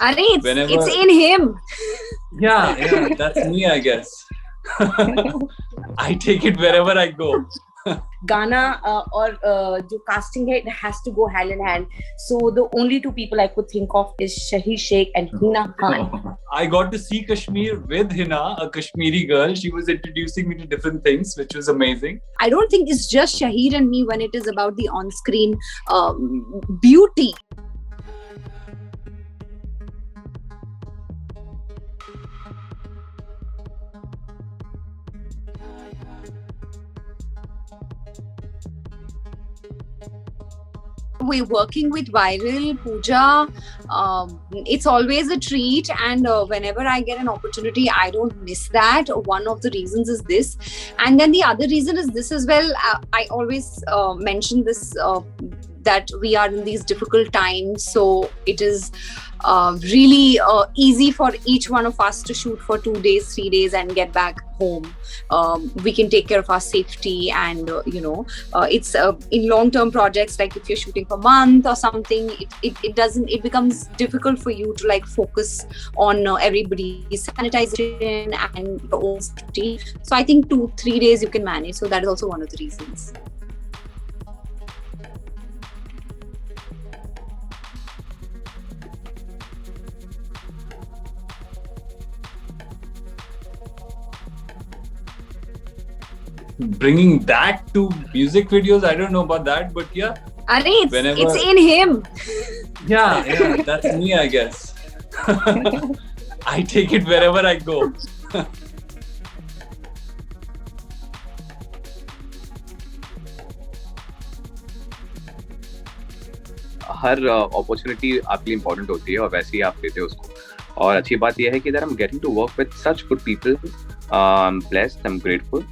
Arey, it's Whenever, in him. yeah, that's me, I guess. I take it wherever I go. गाना और जो casting है, it has to go hand in hand. So the only two people I could think of is Shahid Sheikh and Hina Khan. I got to see Kashmir with Hina, a Kashmiri girl. She was introducing me to different things, which was amazing. I don't think it's just Shahid and me when it is about the on-screen beauty. We're working with Viral, Pooja. It's always a treat, and whenever I get an opportunity, I don't miss that. One of the reasons is this, and then the other reason is this as well. I always mention this that we are in these difficult times, so it is really easy for each one of us to shoot for 2 days, 3 days, and get back home. We can take care of our safety, and it's in long-term projects, like if you're shooting for a month or something, it becomes difficult for you to like focus on everybody's sanitization and your own safety. So I think 2-3 days you can manage. So that is also one of the reasons. Bringing that to music videos, I don't know about that, but yeah. Arey, it's in him. Yeah, that's me, I guess. I take it wherever I go. Her opportunity आपके लिए important होती है और वैसे ही आप लेते हो उसको. और अच्छी बात यह है कि that I am getting to work with such good people. I'm blessed, I'm grateful,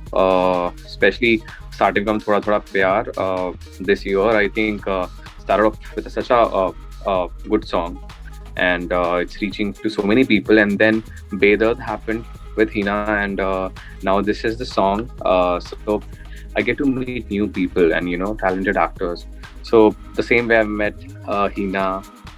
especially starting from थोड़ा प्यार this year. I think started off with such a good song, and it's reaching to so many people, and then Bedard happened with Hina, and now this is the song. So I get to meet new people and talented actors. So the same way I met Hina,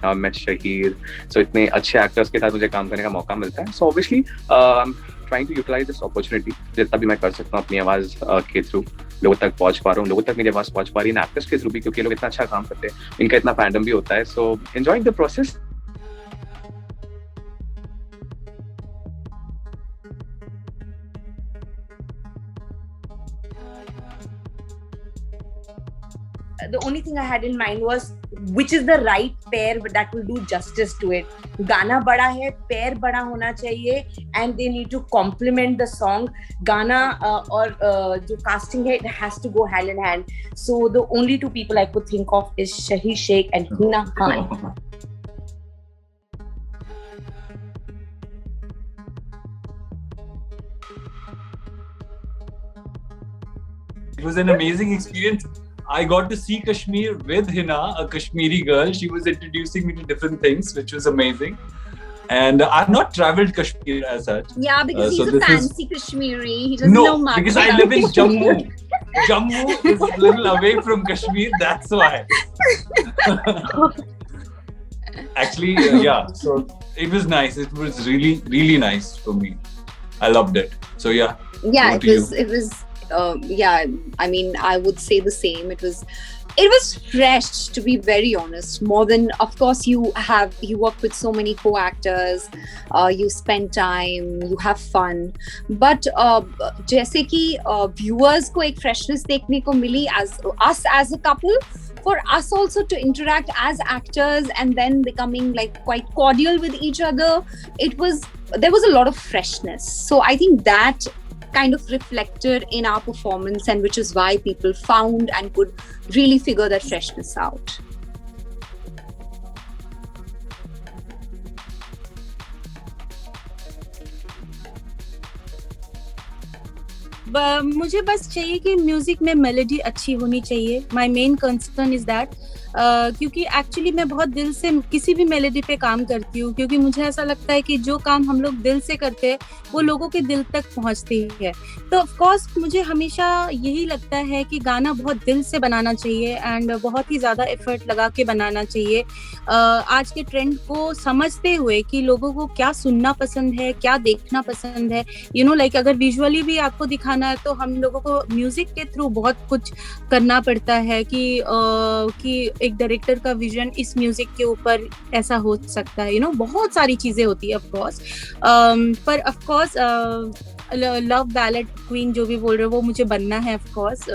I met Shahir. So इतने अच्छे actors के साथ मुझे काम करने का मौका मिलता है. So obviously I'm trying to utilize this opportunity. जितना भी मैं कर सकता हूँ अपनी आवाज के थ्रू लोगों तक पहुंच पा रहा हूँ, लोगों तक मेरी आवाज पहुंच पा रही है एक्टर्स के थ्रू भी, क्योंकि ये लोग इतना अच्छा काम करते हैं, इनका इतना फैंडम भी होता है. So enjoying the process. The only thing I had in mind was which is the right pair that will do justice to it. गाना बड़ा है, pair बड़ा होना चाहिए, and they need to complement the song. गाना और जो casting है, it has to go hand in hand. So the only two people I could think of is Shahid Sheikh and Hina Khan. It was an amazing experience. I got to see Kashmir with Hina, a Kashmiri girl. She was introducing me to different things, which was amazing. And I've not traveled Kashmir as such. Yeah, because he's a fancy Kashmiri. He doesn't know much. Because I live in Jammu. Jammu is a little away from Kashmir. That's why. Actually, yeah. So it was nice. It was really, really nice for me. I loved it. So yeah. Yeah, it was. Yeah, I mean, I would say the same. It was fresh, to be very honest. More than, of course, you work with so many co-actors, you spend time, you have fun. But जैसे कि viewers को एक freshness देखने को मिली as us as a couple, for us also to interact as actors and then becoming like quite cordial with each other, there was a lot of freshness. So I think that kind of reflected in our performance, and which is why people found and could really figure that freshness out. मुझे बस चाहिए कि music में melody अच्छी होनी चाहिए. My main concern is that क्योंकि actually मैं बहुत दिल से किसी भी मेलोडी पे काम करती हूँ, क्योंकि मुझे ऐसा लगता है कि जो काम हम लोग दिल से करते हैं वो लोगों के दिल तक पहुँचती है। तो ऑफ कोर्स मुझे हमेशा यही लगता है कि गाना बहुत दिल से बनाना चाहिए एंड बहुत ही ज़्यादा एफर्ट लगा के बनाना चाहिए, आज के ट्रेंड को समझते हुए कि लोगों को क्या सुनना पसंद है, क्या देखना पसंद है। यू नो लाइक अगर विजुअली भी आपको दिखाना है तो हम लोगों को म्यूजिक के थ्रू बहुत कुछ करना पड़ता है कि एक डायरेक्टर का विजन इस म्यूजिक के ऊपर ऐसा हो सकता है, यू नो बहुत सारी चीजें होती है ऑफ कोर्स। पर of course love ballad queen जो भी बोल रहे हो वो मुझे बनना है of course.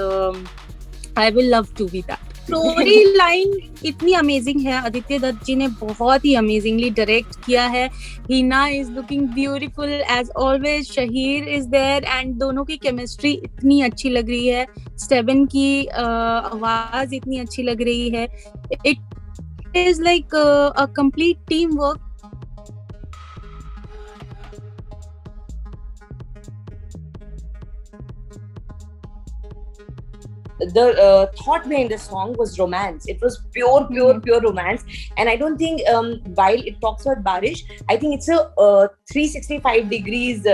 I will love to be that. Story line इतनी अमेजिंग है, आदित्य दत्त जी ने बहुत ही अमेजिंगली डायरेक्ट किया है। Hina is looking beautiful as always, Shaheer is there and दोनों की केमिस्ट्री इतनी अच्छी लग रही है, स्टेबिन की आवाज इतनी अच्छी लग रही है। It is like a complete team work. The thought behind the song was romance. It was pure romance. And I don't think while it talks about Barish, I think it's a 365 degrees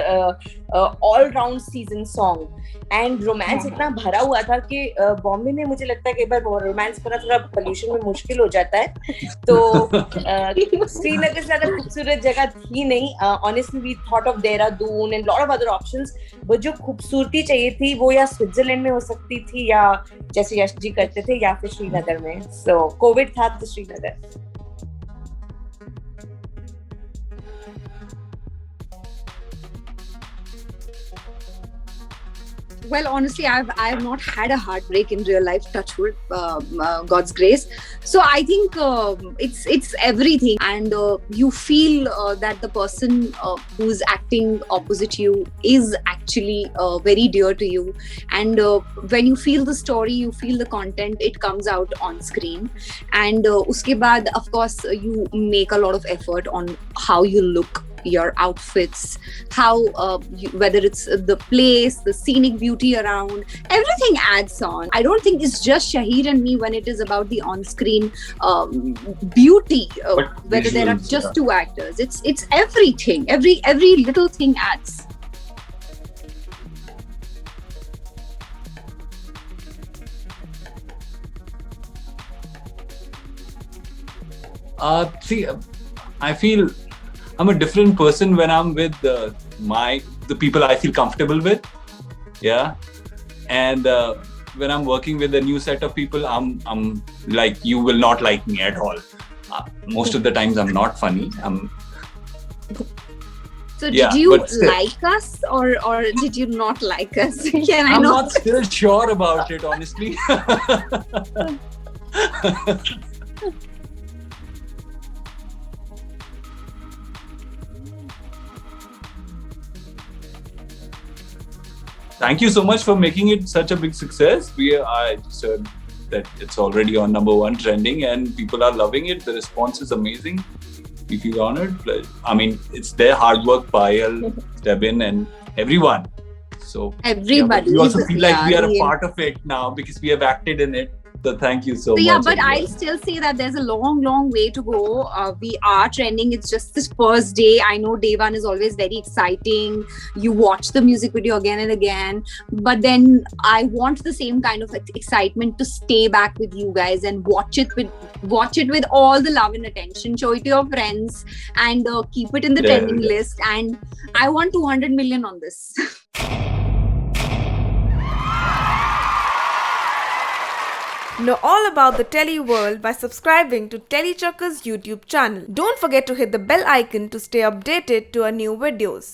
all round season song. And romance इतना भरा हुआ था कि बॉम्बे में मुझे लगता है कि एक बार रोमांस करना थोड़ा पोल्यूशन में मुश्किल हो जाता है, तो श्रीनगर से ज्यादा खूबसूरत जगह थी नहीं। Honestly we thought of Dehradun and lot of other options, वो जो खूबसूरती चाहिए थी वो या स्विट्जरलैंड में हो सकती थी या जैसे यश जी करते थे या फिर श्रीनगर में। सो कोविड था तो Srinagar. Well, honestly, I have not had a heartbreak in real life, touch wood, God's grace. So I think it's everything, and you feel that the person who's acting opposite you is actually very dear to you, and when you feel the story, you feel the content, it comes out on screen, and uske baad, of course, you make a lot of effort on how you look, your outfits, how whether it's the place, the scenic beauty around, everything adds on. I don't think it's just Shahir and me when it is about the on-screen beauty, whether there are just two actors. It's everything, every little thing adds. See, I feel I'm a different person when I'm with the people I feel comfortable with, yeah. And when I'm working with a new set of people, I'm like, you will not like me at all. Most of the times I'm not funny. So did you like us or did you not like us? Yeah, I'm not still sure about it, honestly. Thank you so much for making it such a big success. I just heard that it's already on #1 trending and people are loving it. The response is amazing. We feel honored. I mean, it's their hard work, Payal, Stebin, and everyone. So everybody. We also feel like we are a part of it now because we have acted in it. So thank you so much. Yeah, but I'll still say that there's a long way to go. We are trending. It's just this first day. I know day one is always very exciting. You watch the music video again and again. But then I want the same kind of excitement to stay back with you guys and watch it with all the love and attention. Show it to your friends and keep it in the trending list. And I want 200 million on this. Know all about the Telly world by subscribing to Tellychucker's YouTube channel. Don't forget to hit the bell icon to stay updated to our new videos.